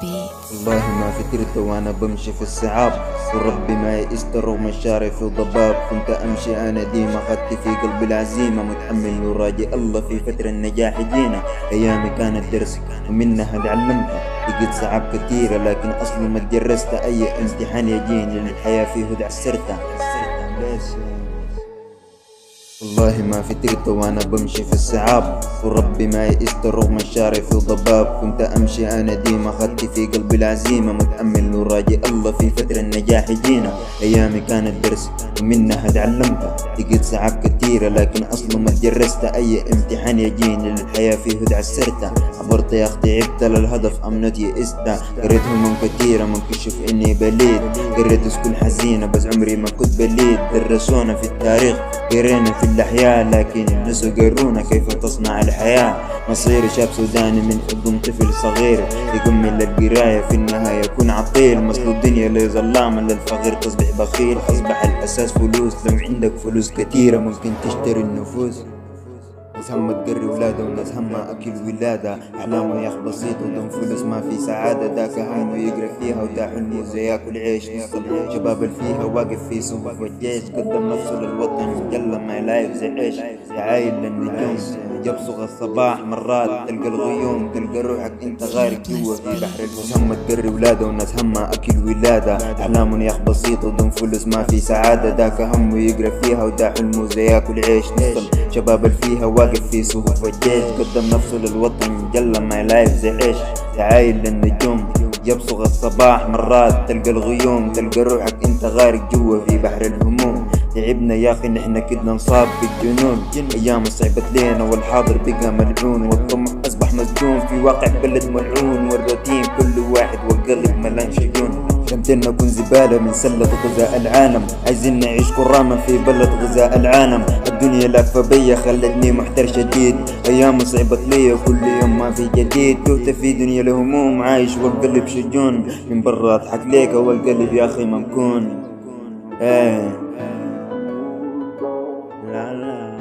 beats. والله ما فكرت وانا بمشي في الصعاب، وربي ما يئست رغم الشارع في ضباب. كنت امشي انا ديما خدت في قلبي العزيمة، متحمل وراجي الله في فترة النجاح جينا. ايامي كانت درس ومنها تعلمتها، لقيت صعاب كثيرة لكن اصلا ما تجرست. اي امتحان يجيني للحياة فيه دعسرتها. والله ما فكرت وانا بمشي في الصعاب، وربي ما يئست رغم الشارع في ضباب. كنت امشي انا ديما خدت في قلبي العزيمة، متأمل وراجي الله في فترة النجاح جينا. ايامي كانت درس ومنها تعلمتها، لقيت صعاب كثيرة لكن اصلا ما تجرست. اي امتحان يجيني للحياة فيه دعسرتها. عبرت يا اختي عبت للهدف امنت يئست، قريت هموم كثيرة ما كشف اني بليد. قريت سكول حزينة بس عمري ما كنت بليد. درسونا في التاريخ قرينا في الأحياء، لكن الناس قرونا كيف تصنع الحياة. مصير شاب سوداني من حضن طفل صغير، يكمل القراية في النهاية يكون عطيل. مصل الدنيا لظلام للفقير تصبح بخيل. أصبح الأساس فلوس، لو عندك فلوس كثيرة ممكن تشتري النفوس. ناس همها تقري ولادة وناس همها أكل ولادة. أحلامه يا أخ بسيط ودون فلوس ما في سعادة. داك همه يقرا فيها ودا حلمه زي ياكل عيش. نص الشباب اللي فيها واقف في صفوف الجيش، قدم نفسه للوطن جل ما لايف زي عيش. عايل للنجوم يبصغ الصباح، مرات تلقى الغيوم تلقى روحك انت غارق جوا في بحر الهموم. همها تقري ولادة وناس همها أكل ولادة. أحلامه يا أخ بسيط ودون فلوس ما في سعادة. داك همه يقرا فيها ودا حلمه زي ياكل عيش. نص الشباب اللي فيها واقف في صفوف الجيش، قدم نفسه للوطن جل ما لايف زي عيش. عايل للنجوم يبصغ الصباح، مرات تلقى الغيوم تلقى روحك انت غارق جوا في بحر الهموم. تعبنا يا اخي نحنا كدنا نصاب بالجنون، ايام صعبت لينا والحاضر بقى ملعون. والطمع اصبح مسجون في واقع بلد ملعون، والروتين كل واحد والقلب ملان شجون. شمتنا نكون زبالة من سلة غذاء العالم، عايزين نعيش كرامة في بلد غذاء العالم. الدنيا لافة بيا خلتني محتار شديد، ايام صعبت ليا كل يوم ما في جديد. توت في دنيا الهموم عايش والقلب شجون، من برا اضحك ليك والقلب يا اخي ممكون. ايه لا لا